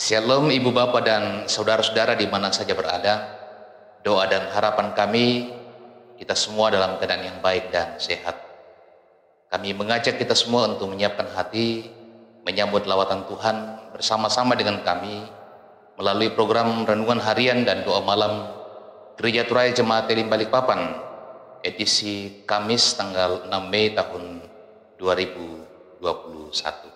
Shalom Ibu Bapak dan saudara-saudara di mana saja berada. Doa dan harapan kami, kita semua dalam keadaan yang baik dan sehat. Kami mengajak kita semua untuk menyiapkan hati, menyambut lawatan Tuhan bersama-sama dengan kami melalui program Renungan Harian dan Doa Malam Gereja Turaya Jemaat Elim Balikpapan, edisi Kamis tanggal 6 Mei tahun 2021.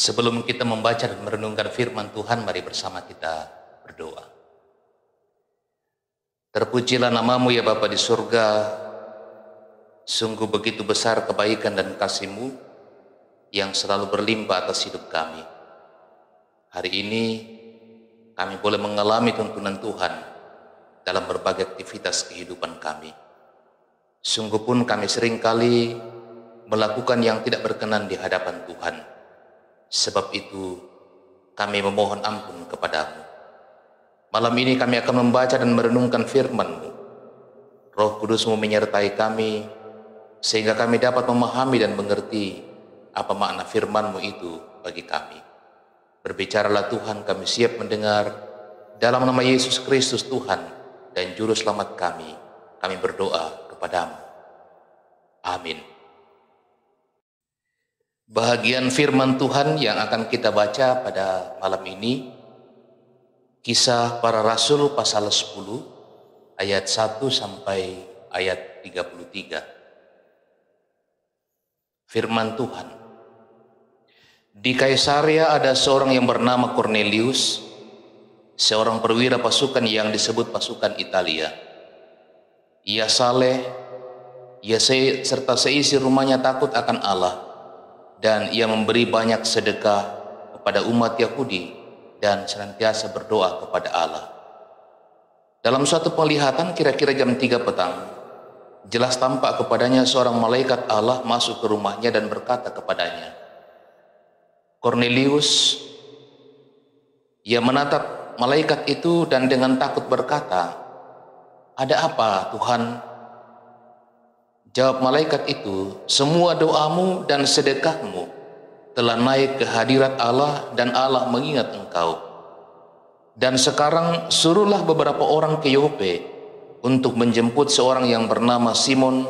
Sebelum kita membaca dan merenungkan firman Tuhan, mari bersama kita berdoa. Terpujilah namamu ya Bapa di surga, sungguh begitu besar kebaikan dan kasih-Mu yang selalu berlimpah atas hidup kami. Hari ini kami boleh mengalami tuntunan Tuhan dalam berbagai aktivitas kehidupan kami. Sungguh pun kami seringkali melakukan yang tidak berkenan di hadapan Tuhan. Sebab itu kami memohon ampun kepadamu. Malam ini kami akan membaca dan merenungkan firman-Mu. Roh Kudus-Mu menyertai kami sehingga kami dapat memahami dan mengerti apa makna firman-Mu itu bagi kami. Berbicaralah Tuhan, kami siap mendengar. Dalam nama Yesus Kristus Tuhan dan Juru Selamat kami berdoa kepadamu. Amin. Bahagian firman Tuhan yang akan kita baca pada malam ini, Kisah Para Rasul pasal 10 ayat 1 sampai ayat 33. Firman Tuhan. Di Kaisarea ada seorang yang bernama Cornelius, seorang perwira pasukan yang disebut pasukan Italia. Ia saleh, serta seisi rumahnya takut akan Allah, dan ia memberi banyak sedekah kepada umat Yahudi dan senantiasa berdoa kepada Allah. Dalam suatu penglihatan kira-kira jam 3 petang, jelas tampak kepadanya seorang malaikat Allah masuk ke rumahnya dan berkata kepadanya, "Cornelius." Ia menatap malaikat itu dan dengan takut berkata, "Ada apa, Tuhan?" Jawab malaikat itu, "Semua doamu dan sedekahmu telah naik ke hadirat Allah dan Allah mengingat engkau. Dan sekarang suruhlah beberapa orang ke Yope untuk menjemput seorang yang bernama Simon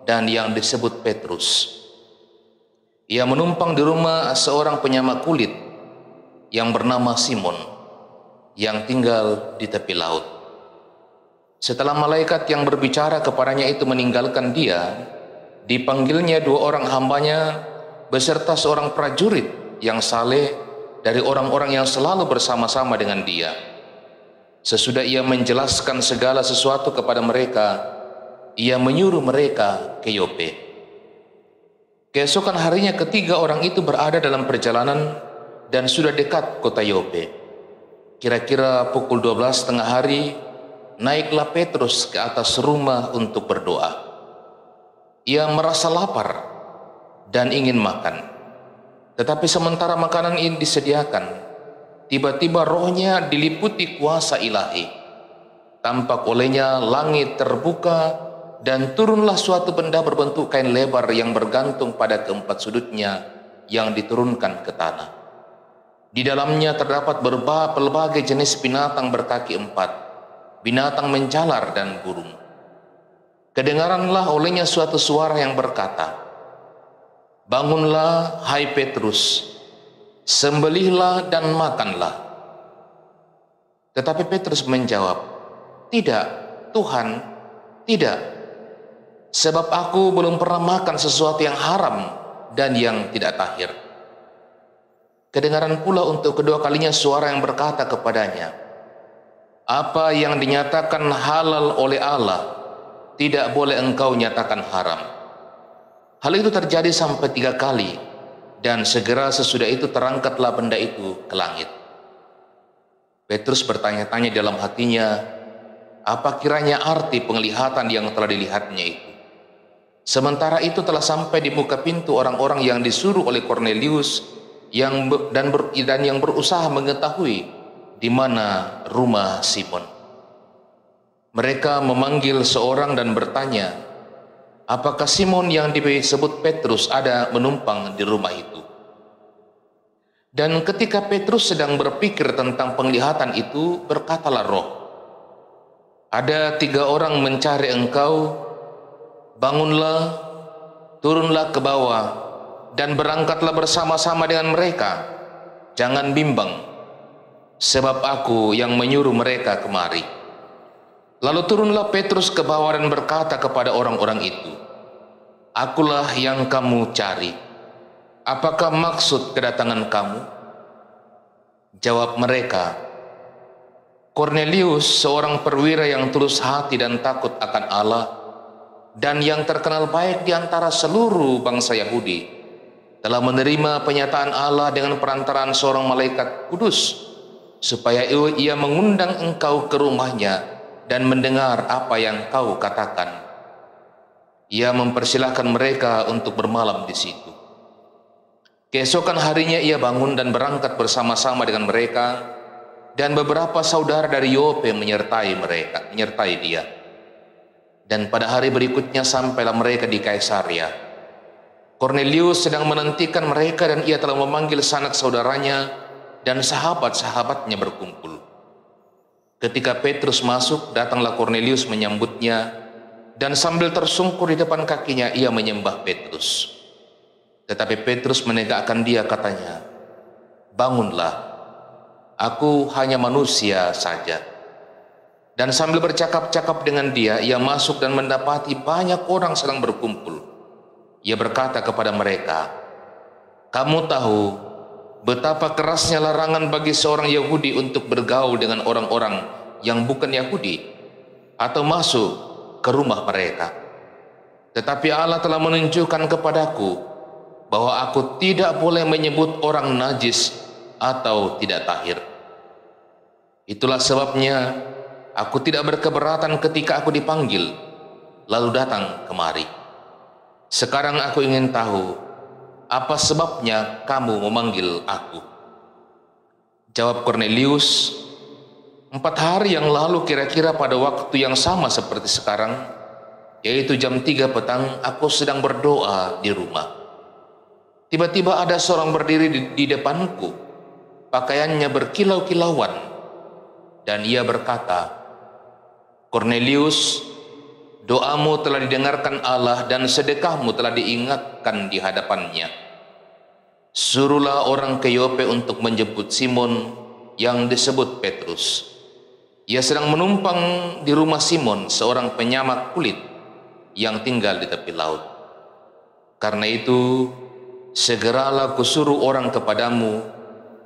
dan yang disebut Petrus. Ia menumpang di rumah seorang penyamak kulit yang bernama Simon yang tinggal di tepi laut." Setelah malaikat yang berbicara kepadanya itu meninggalkan dia, dipanggilnya 2 orang hambanya beserta seorang prajurit yang saleh dari orang-orang yang selalu bersama-sama dengan dia. Sesudah ia menjelaskan segala sesuatu kepada mereka, ia menyuruh mereka ke Yope. Keesokan harinya ketiga orang itu berada dalam perjalanan dan sudah dekat kota Yope. Kira-kira pukul 12 tengah hari, naiklah Petrus ke atas rumah untuk berdoa. Ia merasa lapar dan ingin makan. Tetapi sementara makanan ini disediakan, tiba-tiba rohnya diliputi kuasa ilahi. Tampak olehnya langit terbuka dan turunlah suatu benda berbentuk kain lebar yang bergantung pada keempat sudutnya yang diturunkan ke tanah. Di dalamnya terdapat berbagai jenis binatang berkaki empat, binatang menjalar dan burung. Kedengaranlah olehnya suatu suara yang berkata, "Bangunlah, hai Petrus, sembelihlah dan makanlah." Tetapi Petrus menjawab, "Tidak, Tuhan, tidak. Sebab aku belum pernah makan sesuatu yang haram dan yang tidak tahir." Kedengaran pula untuk kedua kalinya suara yang berkata kepadanya, "Apa yang dinyatakan halal oleh Allah, tidak boleh engkau nyatakan haram." Hal itu terjadi sampai 3 kali, dan segera sesudah itu terangkatlah benda itu ke langit. Petrus bertanya-tanya dalam hatinya, apa kiranya arti penglihatan yang telah dilihatnya itu. Sementara itu telah sampai di muka pintu orang-orang yang disuruh oleh Kornelius yang berusaha mengetahui di mana rumah Simon. Mereka memanggil seorang dan bertanya, apakah Simon yang disebut Petrus ada menumpang di rumah itu? Dan ketika Petrus sedang berpikir tentang penglihatan itu, berkatalah roh, ada 3 orang mencari engkau, bangunlah, turunlah ke bawah, dan berangkatlah bersama-sama dengan mereka. Jangan bimbang, sebab aku yang menyuruh mereka kemari. Lalu turunlah Petrus ke bawah dan berkata kepada orang-orang itu, akulah yang kamu cari. Apakah maksud kedatangan kamu? Jawab mereka, Kornelius, seorang perwira yang tulus hati dan takut akan Allah, dan yang terkenal baik di antara seluruh bangsa Yahudi, telah menerima penyataan Allah dengan perantaraan seorang malaikat kudus, supaya ia mengundang engkau ke rumahnya dan mendengar apa yang kau katakan. Ia mempersilahkan mereka untuk bermalam di situ. Keesokan harinya ia bangun dan berangkat bersama-sama dengan mereka, dan beberapa saudara dari Yope menyertai dia. Dan pada hari berikutnya sampailah mereka di Kaisarea. Kornelius sedang menantikan mereka, dan ia telah memanggil sanak saudaranya dan sahabat-sahabatnya berkumpul. Ketika Petrus masuk, datanglah Kornelius menyambutnya, dan sambil tersungkur di depan kakinya ia menyembah Petrus. Tetapi Petrus menegakkan dia, katanya, bangunlah, aku hanya manusia saja. Dan sambil bercakap-cakap dengan dia, ia masuk dan mendapati banyak orang sedang berkumpul. Ia berkata kepada mereka, kamu tahu betapa kerasnya larangan bagi seorang Yahudi untuk bergaul dengan orang-orang yang bukan Yahudi atau masuk ke rumah mereka. Tetapi Allah telah menunjukkan kepadaku bahwa aku tidak boleh menyebut orang najis atau tidak tahir. Itulah sebabnya aku tidak berkeberatan ketika aku dipanggil, lalu datang kemari. Sekarang aku ingin tahu, apa sebabnya kamu memanggil aku? Jawab Kornelius, 4 hari yang lalu kira-kira pada waktu yang sama seperti sekarang, yaitu jam 3 petang, aku sedang berdoa di rumah. Tiba-tiba ada seorang berdiri di depanku, pakaiannya berkilau-kilauan, dan ia berkata, Kornelius, doamu telah didengarkan Allah dan sedekahmu telah diingatkan di hadapannya. Suruhlah orang ke Yope untuk menjemput Simon yang disebut Petrus. Ia sedang menumpang di rumah Simon, seorang penyamak kulit yang tinggal di tepi laut. Karena itu, segeralah kusuruh orang kepadamu,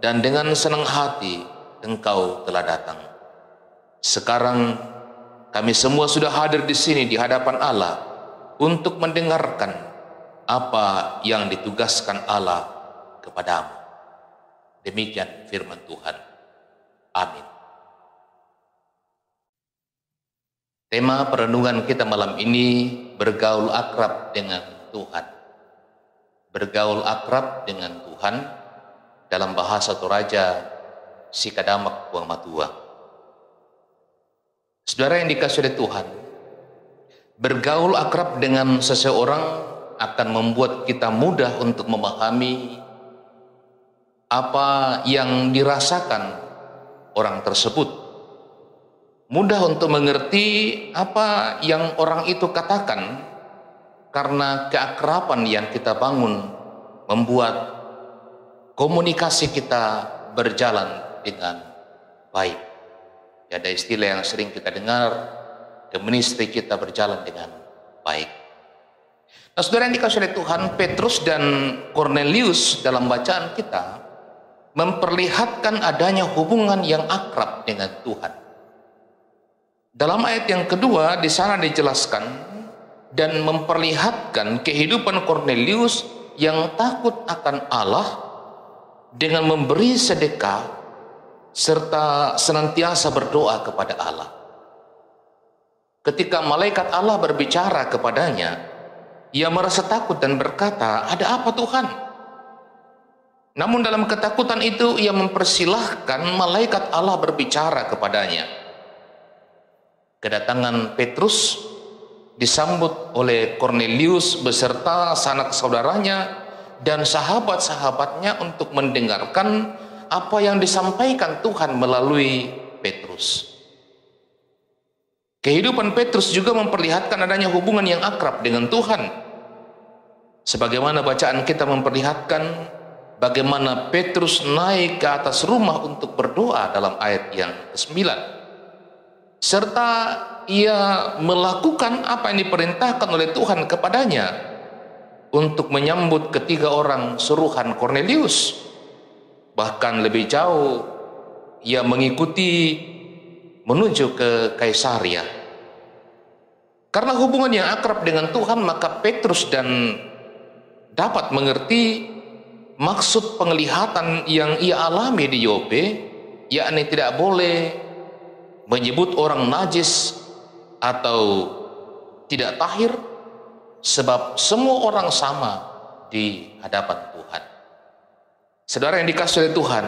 dan dengan senang hati engkau telah datang. Sekarang kami semua sudah hadir di sini di hadapan Allah untuk mendengarkan apa yang ditugaskan Allah kepadamu. Demikian firman Tuhan. Amin. Tema perenungan kita malam ini, bergaul akrab dengan Tuhan. Bergaul akrab dengan Tuhan dalam bahasa Toraja si kadamak buang matua. Saudara yang dikasihi oleh Tuhan, bergaul akrab dengan seseorang akan membuat kita mudah untuk memahami apa yang dirasakan orang tersebut, mudah untuk mengerti apa yang orang itu katakan, karena keakraban yang kita bangun membuat komunikasi kita berjalan dengan baik. Ya, ada istilah yang sering kita dengar, chemistry kita berjalan dengan baik. Nah, saudara yang dikasihi oleh Tuhan, Petrus dan Cornelius dalam bacaan kita memperlihatkan adanya hubungan yang akrab dengan Tuhan. Dalam ayat yang kedua di sana dijelaskan dan memperlihatkan kehidupan Cornelius yang takut akan Allah dengan memberi sedekah serta senantiasa berdoa kepada Allah. Ketika malaikat Allah berbicara kepadanya, ia merasa takut dan berkata, "Ada apa Tuhan?" Namun dalam ketakutan itu ia mempersilahkan malaikat Allah berbicara kepadanya. Kedatangan Petrus disambut oleh Cornelius beserta sanak saudaranya dan sahabat-sahabatnya untuk mendengarkan apa yang disampaikan Tuhan melalui Petrus. Kehidupan Petrus juga memperlihatkan adanya hubungan yang akrab dengan Tuhan. Sebagaimana bacaan kita memperlihatkan bagaimana Petrus naik ke atas rumah untuk berdoa dalam ayat yang ke-9. Serta ia melakukan apa yang diperintahkan oleh Tuhan kepadanya untuk menyambut ketiga orang suruhan Cornelius. Bahkan lebih jauh, ia mengikuti menuju ke Kaisaria. Karena hubungan yang akrab dengan Tuhan, maka Petrus dan dapat mengerti maksud penglihatan yang ia alami di Yope, yakni tidak boleh menyebut orang najis atau tidak tahir, sebab semua orang sama di hadapan Tuhan. Saudara yang dikasihi oleh Tuhan,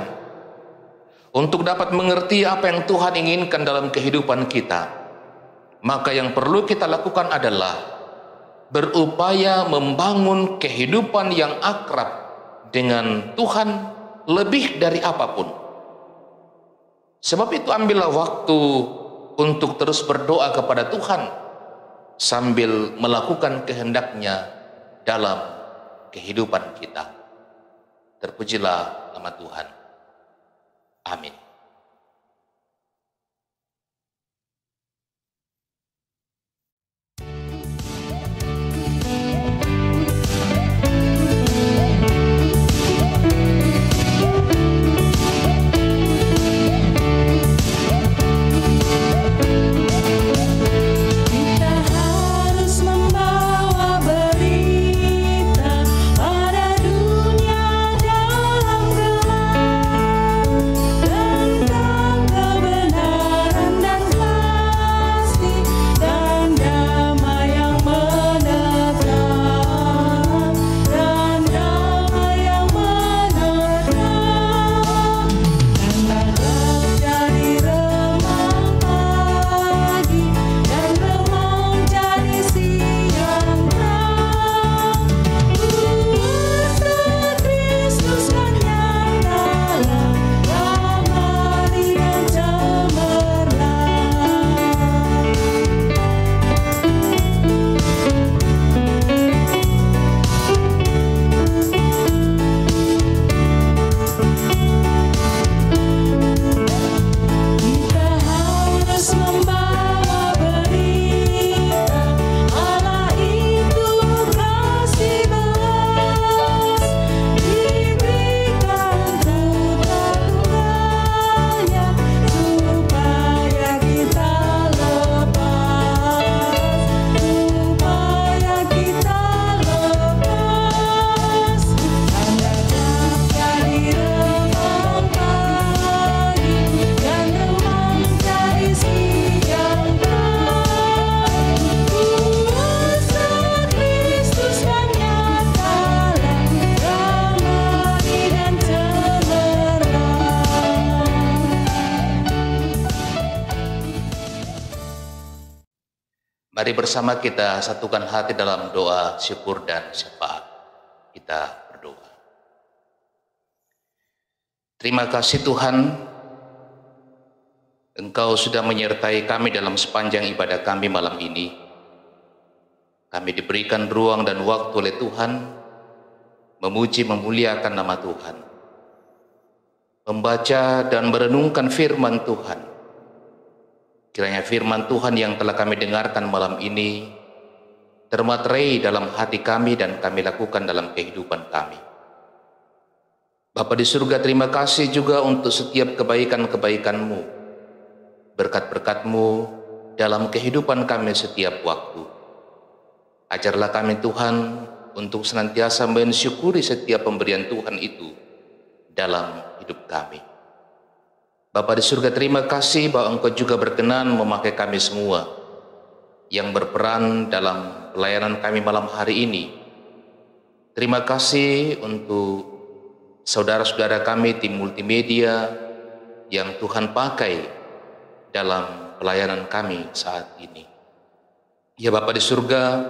untuk dapat mengerti apa yang Tuhan inginkan dalam kehidupan kita, maka yang perlu kita lakukan adalah berupaya membangun kehidupan yang akrab dengan Tuhan lebih dari apapun. Sebab itu ambillah waktu untuk terus berdoa kepada Tuhan sambil melakukan kehendaknya dalam kehidupan kita. Terpujilah nama Tuhan. Amin. Pada dunia dalam gelap. Mari bersama kita satukan hati dalam doa syukur dan syafaat. Kita berdoa. Terima kasih Tuhan, Engkau sudah menyertai kami dalam sepanjang ibadah kami malam ini. Kami diberikan ruang dan waktu oleh Tuhan, memuji memuliakan nama Tuhan, membaca dan merenungkan firman Tuhan. Kiranya firman Tuhan yang telah kami dengarkan malam ini termaterai dalam hati kami dan kami lakukan dalam kehidupan kami. Bapa di surga, terima kasih juga untuk setiap kebaikan-kebaikan-Mu, berkat-berkat-Mu dalam kehidupan kami setiap waktu. Ajarlah kami Tuhan untuk senantiasa mensyukuri setiap pemberian Tuhan itu dalam hidup kami. Bapa di surga, terima kasih bahwa Engkau juga berkenan memakai kami semua yang berperan dalam pelayanan kami malam hari ini. Terima kasih untuk saudara-saudara kami tim multimedia yang Tuhan pakai dalam pelayanan kami saat ini. Ya Bapa di surga,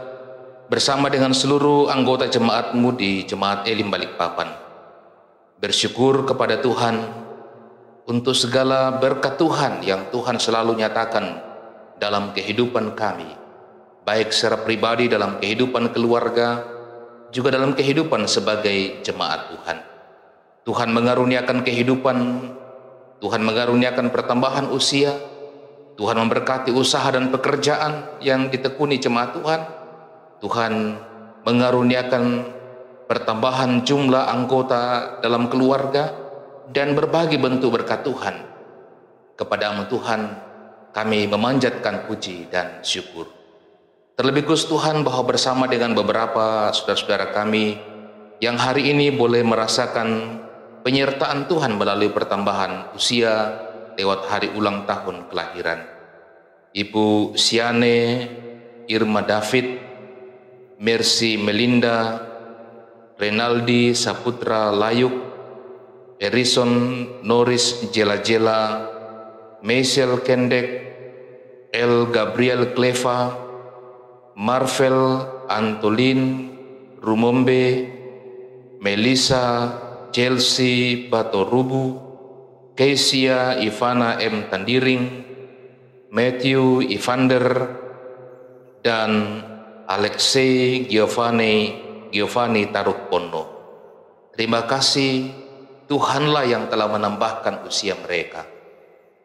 bersama dengan seluruh anggota jemaat-Mu di Jemaat Elim Balikpapan, bersyukur kepada Tuhan untuk segala berkat Tuhan yang Tuhan selalu nyatakan dalam kehidupan kami, baik secara pribadi dalam kehidupan keluarga, juga dalam kehidupan sebagai jemaat Tuhan. Tuhan mengaruniakan kehidupan, Tuhan mengaruniakan pertambahan usia, Tuhan memberkati usaha dan pekerjaan yang ditekuni jemaat Tuhan. Tuhan mengaruniakan pertambahan jumlah anggota dalam keluarga dan berbagai bentuk berkat Tuhan. Kepada-Mu Tuhan kami memanjatkan puji dan syukur. Terlebih khusus Tuhan bahwa bersama dengan beberapa saudara-saudara kami yang hari ini boleh merasakan penyertaan Tuhan melalui pertambahan usia lewat hari ulang tahun kelahiran. Ibu Siane Irma David, Mercy Melinda, Renaldi Saputra Layuk, Erison Norris Jela-Jela, Michelle Kendek, El Gabriel Cleva, Marvel Antolin Rumombe, Melissa Chelsea Batorubu, Kesia Ivana M. Tandiring, Matthew Evander, dan Alexei Giovanni Tarukpono. Terima kasih, Tuhanlah yang telah menambahkan usia mereka.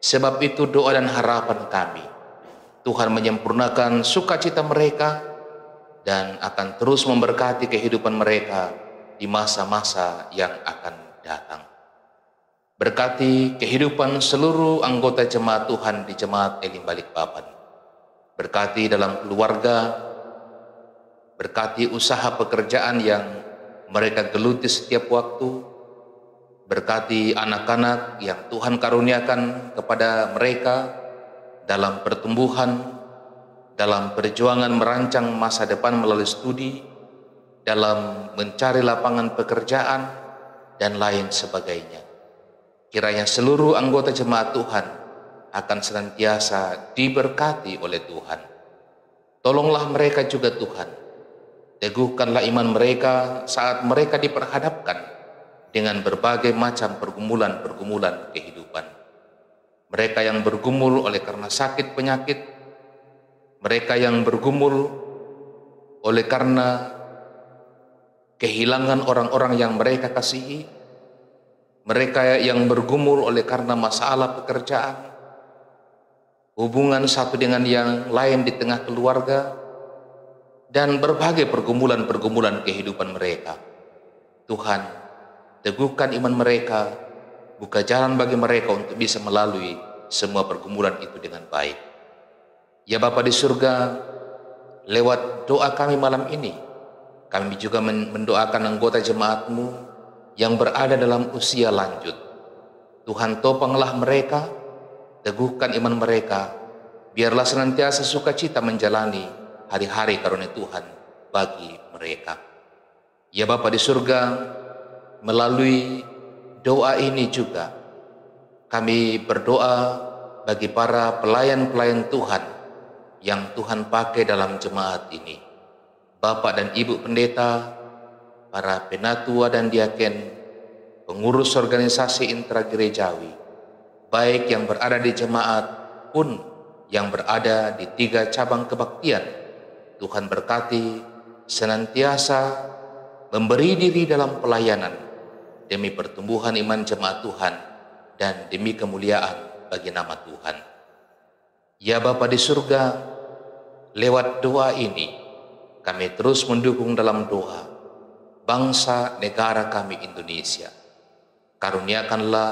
Sebab itu doa dan harapan kami, Tuhan menyempurnakan sukacita mereka dan akan terus memberkati kehidupan mereka di masa-masa yang akan datang. Berkati kehidupan seluruh anggota jemaat Tuhan di Jemaat Elim Balikpapan. Berkati dalam keluarga, berkati usaha pekerjaan yang mereka geluti setiap waktu. Berkati anak-anak yang Tuhan karuniakan kepada mereka dalam pertumbuhan, dalam perjuangan merancang masa depan melalui studi, dalam mencari lapangan pekerjaan, dan lain sebagainya. Kiranya seluruh anggota jemaat Tuhan akan senantiasa diberkati oleh Tuhan. Tolonglah mereka juga Tuhan. Teguhkanlah iman mereka saat mereka diperhadapkan dengan berbagai macam pergumulan-pergumulan kehidupan. Mereka yang bergumul oleh karena sakit penyakit, mereka yang bergumul oleh karena kehilangan orang-orang yang mereka kasihi, mereka yang bergumul oleh karena masalah pekerjaan, hubungan satu dengan yang lain di tengah keluarga, dan berbagai pergumulan-pergumulan kehidupan mereka. Tuhan, teguhkan iman mereka, buka jalan bagi mereka untuk bisa melalui semua pergumulan itu dengan baik. Ya Bapa di surga, lewat doa kami malam ini, kami juga mendoakan anggota jemaat-Mu yang berada dalam usia lanjut. Tuhan, topanglah mereka, teguhkan iman mereka, biarlah senantiasa sukacita menjalani hari-hari karunia Tuhan bagi mereka. Ya Bapa di surga, melalui doa ini juga kami berdoa bagi para pelayan-pelayan Tuhan yang Tuhan pakai dalam jemaat ini. Bapak dan Ibu Pendeta, para penatua dan diaken, pengurus organisasi intragerejawi, baik yang berada di jemaat pun yang berada di 3 cabang kebaktian. Tuhan berkati senantiasa memberi diri dalam pelayanan demi pertumbuhan iman jemaat Tuhan dan demi kemuliaan bagi nama Tuhan. Ya Bapa di surga, lewat doa ini kami terus mendukung dalam doa bangsa negara kami Indonesia. Karuniakanlah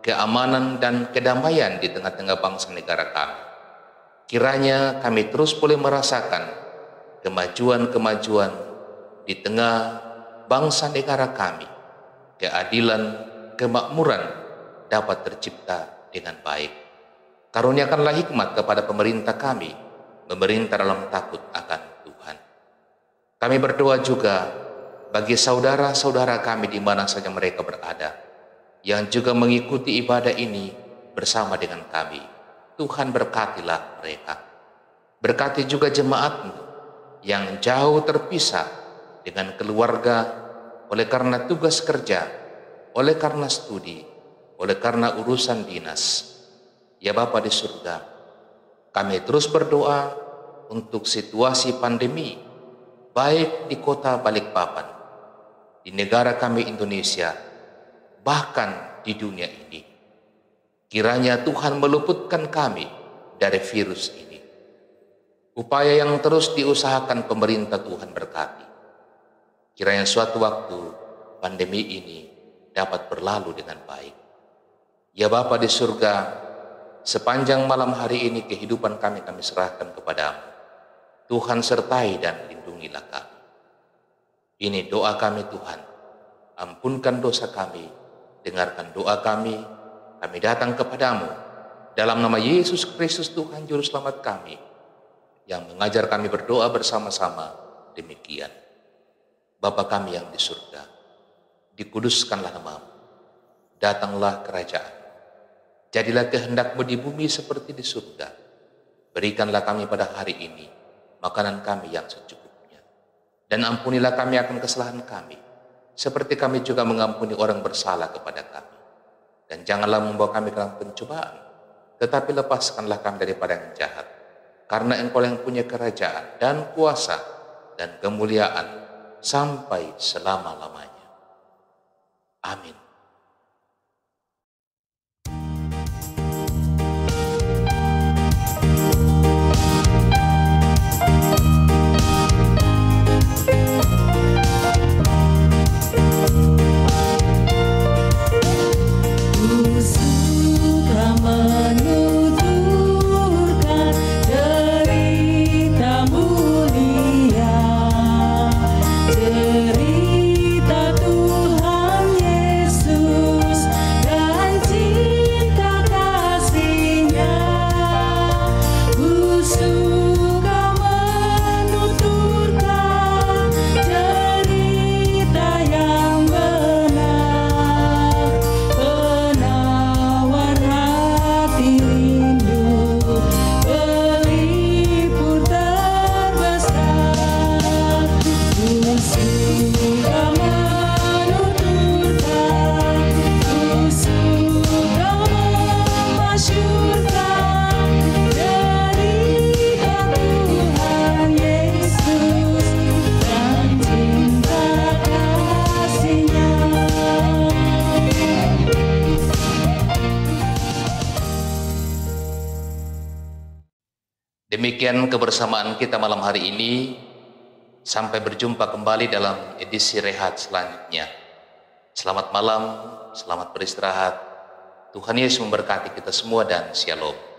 keamanan dan kedamaian di tengah-tengah bangsa negara kami. Kiranya kami terus boleh merasakan kemajuan-kemajuan di tengah bangsa negara kami. Keadilan, kemakmuran dapat tercipta dengan baik. Karuniakanlah hikmat kepada pemerintah kami, memerintah dalam takut akan Tuhan. Kami berdoa juga bagi saudara-saudara kami di mana saja mereka berada, yang juga mengikuti ibadah ini bersama dengan kami. Tuhan berkatilah mereka. Berkati juga jemaat-Mu yang jauh terpisah dengan keluarga oleh karena tugas kerja, oleh karena studi, oleh karena urusan dinas. Ya Bapa di surga, kami terus berdoa untuk situasi pandemi, baik di kota Balikpapan, di negara kami Indonesia, bahkan di dunia ini. Kiranya Tuhan meluputkan kami dari virus ini. Upaya yang terus diusahakan pemerintah Tuhan berkati. Kiranya suatu waktu pandemi ini dapat berlalu dengan baik. Ya Bapa di surga, sepanjang malam hari ini kehidupan kami serahkan kepadamu. Tuhan sertai dan lindungilah kami. Ini doa kami Tuhan. Ampunkan dosa kami, dengarkan doa kami datang kepadamu. Dalam nama Yesus Kristus Tuhan Juru Selamat kami, yang mengajar kami berdoa bersama-sama demikian. Bapa kami yang di surga, dikuduskanlah namamu, datanglah kerajaan. Jadilah kehendak-Mu di bumi seperti di surga. Berikanlah kami pada hari ini makanan kami yang secukupnya. Dan ampunilah kami akan kesalahan kami, seperti kami juga mengampuni orang bersalah kepada kami. Dan janganlah membawa kami ke dalam pencobaan, tetapi lepaskanlah kami daripada yang jahat. Karena Engkau yang punya kerajaan dan kuasa dan kemuliaan sampai selama-lamanya. Amin. Demikian kebersamaan kita malam hari ini. Sampai berjumpa kembali dalam edisi rehat selanjutnya. Selamat malam, selamat beristirahat. Tuhan Yesus memberkati kita semua dan shalom.